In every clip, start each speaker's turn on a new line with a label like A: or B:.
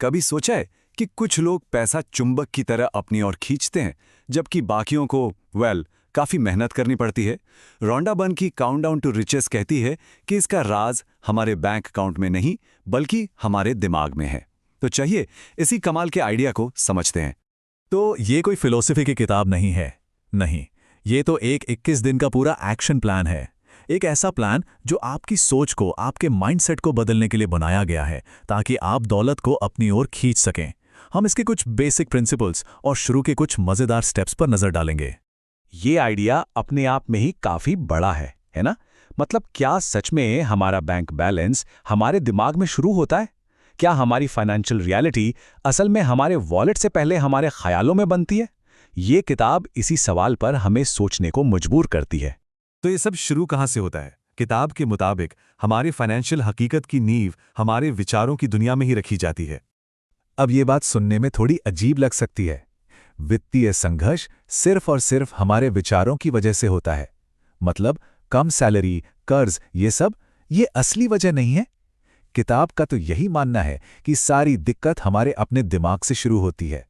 A: कभी सोचा है कि कुछ लोग पैसा चुंबक की तरह अपनी ओर खींचते हैं, जबकि बाकियों को काफी मेहनत करनी पड़ती है। रोंडा बर्न की काउंटडाउन टू रिचेस कहती है कि इसका राज हमारे बैंक अकाउंट में नहीं, बल्कि हमारे दिमाग में है। तो चाहिए इसी कमाल के आइडिया को समझते हैं।
B: तो ये कोई फिलॉसफी की किताब नहीं है। नहीं, ये तो एक 21 दिन का पूरा एक्शन प्लान है। एक ऐसा प्लान जो आपकी सोच को, आपके माइंडसेट को बदलने के लिए बनाया गया है, ताकि आप दौलत को अपनी ओर खींच सकें। हम इसके कुछ बेसिक प्रिंसिपल्स और शुरू के कुछ मजेदार स्टेप्स पर नजर डालेंगे।
A: ये आइडिया अपने आप में ही काफी बड़ा है ना? मतलब क्या सच में हमारा बैंक बैलेंस हमारे दिमाग में शुरू होता है? क्या हमारी फाइनेंशियल रियलिटी असल में हमारे वॉलेट से पहले हमारे ख्यालों में बनती है? ये किताब इसी सवाल पर हमें सोचने को मजबूर करती है।
B: तो ये सब शुरू कहाँ से होता है? किताब के मुताबिक हमारी फाइनेंशियल हकीकत की नींव हमारे विचारों की दुनिया में ही रखी जाती है। अब ये बात सुनने में थोड़ी अजीब लग सकती है। वित्तीय संघर्ष सिर्फ और सिर्फ हमारे विचारों की वजह से होता है। मतलब कम सैलरी, कर्ज, ये असली वजह नहीं है। किताब का तो यही मानना है कि सारी दिक्कत हमारे अपने दिमाग से शुरू होती है।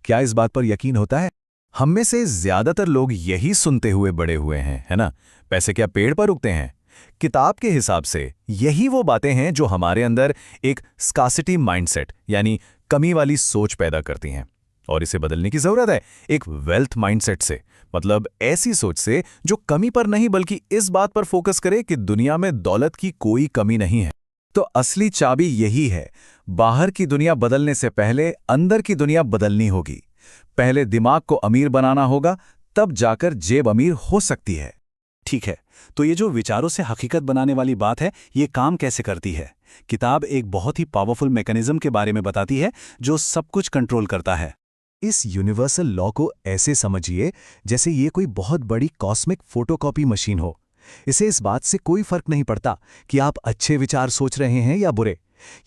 B: क्या इस बात पर यकीन होता है?
A: हम में से ज्यादातर लोग यही सुनते हुए बड़े हुए हैं, है ना? पैसे क्या पेड़ पर उगते हैं? किताब के हिसाब से यही वो बातें हैं जो हमारे अंदर एक स्कार्सिटी माइंडसेट यानी कमी वाली सोच पैदा करती हैं। और इसे बदलने की जरूरत है एक वेल्थ माइंडसेट से। मतलब ऐसी सोच से जो कमी पर नहीं बल्कि इस बात पर फोकस करे कि दुनिया में दौलत की कोई कमी नहीं है। तो असली चाबी यही है, बाहर की दुनिया बदलने से पहले अंदर की दुनिया बदलनी होगी। पहले दिमाग को अमीर बनाना होगा, तब जाकर जेब अमीर हो सकती है।
B: ठीक है, तो ये जो विचारों से हकीकत बनाने वाली बात है, ये काम कैसे करती है? किताब एक बहुत ही पावरफुल मैकेनिज्म के बारे में बताती है जो सब कुछ कंट्रोल करता है। इस यूनिवर्सल लॉ को ऐसे समझिए जैसे ये कोई बहुत बड़ी कॉस्मिक फोटोकॉपी मशीन हो। इसे इस बात से कोई फर्क नहीं पड़ता कि आप अच्छे विचार सोच रहे हैं या बुरे।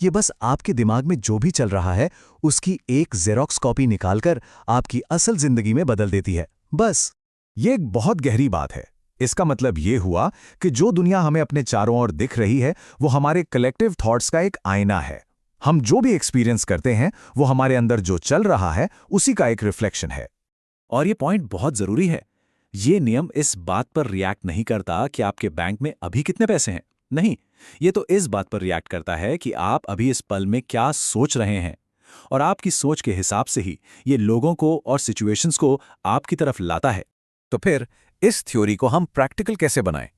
B: ये बस आपके दिमाग में जो भी चल रहा है उसकी एक जेरोक्स कॉपी निकालकर आपकी असल जिंदगी में बदल देती है, बस।
A: ये एक बहुत गहरी बात है। इसका मतलब ये हुआ कि जो दुनिया हमें अपने चारों ओर दिख रही है वो हमारे कलेक्टिव थॉट्स का एक आईना है। हम जो भी एक्सपीरियंस करते हैं वो हमारे अंदर जो चल रहा है उसी का एक रिफ्लेक्शन है।
B: और ये पॉइंट बहुत जरूरी है। ये नियम इस बात पर रिएक्ट नहीं करता कि आपके बैंक में अभी कितने पैसे हैं। नहीं, ये तो इस बात पर रिएक्ट करता है कि आप अभी इस पल में क्या सोच रहे हैं। और आपकी सोच के हिसाब से ही ये लोगों को और सिचुएशंस को आपकी तरफ लाता है।
A: तो फिर इस थ्योरी को हम प्रैक्टिकल कैसे बनाएं?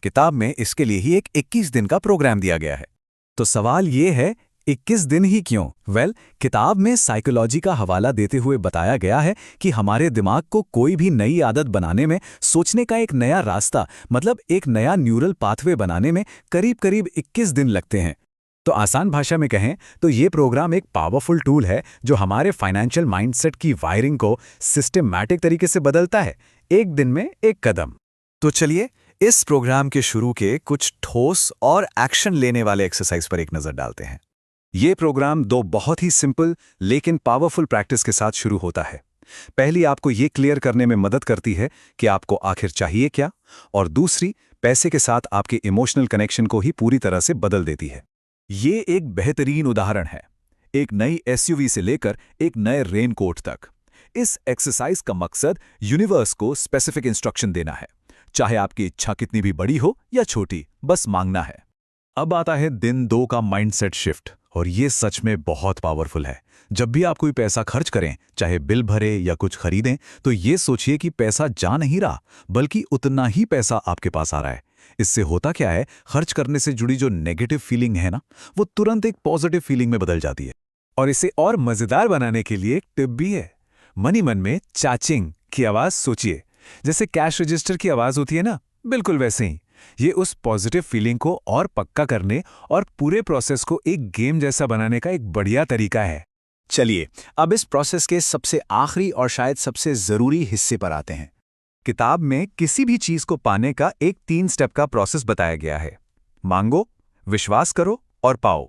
A: किताब में इसके लिए ही एक 21 दिन का प्रोग्राम दिया गया है। तो सवाल ये है, 21 दिन ही क्यों? किताब में साइकोलॉजी का हवाला देते हुए बताया गया है कि हमारे दिमाग को कोई भी नई आदत बनाने में, सोचने का एक नया रास्ता, मतलब एक नया न्यूरल पाथवे बनाने में करीब करीब 21 दिन लगते हैं। तो आसान भाषा में कहें तो ये प्रोग्राम एक पावरफुल टूल है जो हमारे फाइनेंशियल माइंडसेट की वायरिंग को सिस्टमैटिक तरीके से बदलता है, एक दिन में एक कदम। तो चलिए इस प्रोग्राम के शुरू के कुछ ठोस और एक्शन लेने वाले एक्सरसाइज पर एक नजर डालते हैं। ये प्रोग्राम दो बहुत ही सिंपल लेकिन पावरफुल प्रैक्टिस के साथ शुरू होता है। पहली आपको ये क्लियर करने में मदद करती है कि आपको आखिर चाहिए क्या, और दूसरी पैसे के साथ आपके इमोशनल कनेक्शन को ही पूरी तरह से बदल देती है। ये एक बेहतरीन उदाहरण है, एक नई एसयूवी से लेकर एक नए रेनकोट तक। इस एक्सरसाइज का मकसद यूनिवर्स को स्पेसिफिक इंस्ट्रक्शन देना है, चाहे आपकी इच्छा कितनी भी बड़ी हो या छोटी, बस मांगना है। अब आता है दिन 2 का माइंडसेट शिफ्ट, और ये सच में बहुत पावरफुल है। जब भी आप कोई पैसा खर्च करें, चाहे बिल भरे या कुछ खरीदें, तो ये सोचिए कि पैसा जा नहीं रहा, बल्कि उतना ही पैसा आपके पास आ रहा है। इससे होता क्या है, खर्च करने से जुड़ी जो नेगेटिव फीलिंग है ना, वो तुरंत एक पॉजिटिव फीलिंग में बदल जाती है। और इसे और मजेदार बनाने के लिए एक टिप भी है। मन ही मन में चाचिंग की आवाज सोचिए, जैसे कैश रजिस्टर की आवाज होती है ना, बिल्कुल वैसे ही। ये उस पॉजिटिव फीलिंग को और पक्का करने और पूरे प्रोसेस को एक गेम जैसा बनाने का एक बढ़िया तरीका है। चलिए अब इस प्रोसेस के सबसे आखिरी और शायद सबसे जरूरी हिस्से पर आते हैं। किताब में किसी भी चीज को पाने का एक 3 स्टेप का प्रोसेस बताया गया है। मांगो, विश्वास करो और पाओ।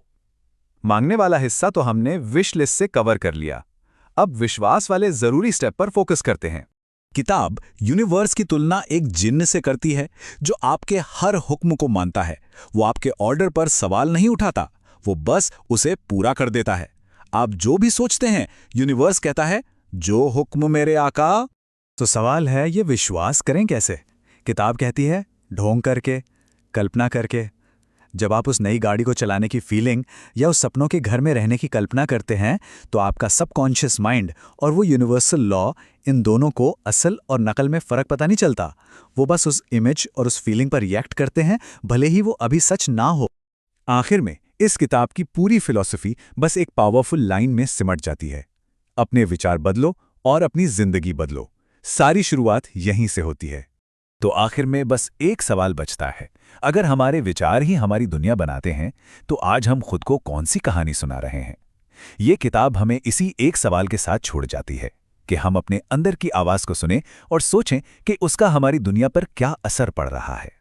A: मांगने वाला हिस्सा तो हमने विश लिस्ट से कवर कर लिया। अब विश्वास वाले जरूरी स्टेप पर फोकस करते हैं। किताब यूनिवर्स की तुलना एक जिन्न से करती है जो आपके हर हुक्म को मानता है। वो आपके ऑर्डर पर सवाल नहीं उठाता,
B: वो बस उसे पूरा कर देता है। आप जो भी सोचते हैं, यूनिवर्स कहता है, जो हुक्म मेरे आका।
A: तो सवाल है, ये विश्वास करें कैसे? किताब कहती है ढोंग करके, कल्पना करके। जब आप उस नई गाड़ी को चलाने की फीलिंग या उस सपनों के घर में रहने की कल्पना करते हैं, तो आपका सबकॉन्शियस माइंड और वो यूनिवर्सल लॉ, इन दोनों को असल और नकल में फ़र्क पता नहीं चलता। वो बस उस इमेज और उस फीलिंग पर रिएक्ट करते हैं, भले ही वो अभी सच ना हो। आखिर में इस किताब की पूरी फिलॉसफी बस एक पावरफुल लाइन में सिमट जाती है, अपने विचार बदलो और अपनी जिंदगी बदलो। सारी शुरुआत यहीं से होती है। तो आखिर में बस एक सवाल बचता है, अगर हमारे विचार ही हमारी दुनिया बनाते हैं, तो आज हम खुद को कौन सी कहानी सुना रहे हैं? ये किताब हमें इसी एक सवाल के साथ छोड़ जाती है कि हम अपने अंदर की आवाज़ को सुनें और सोचें कि उसका हमारी दुनिया पर क्या असर पड़ रहा है।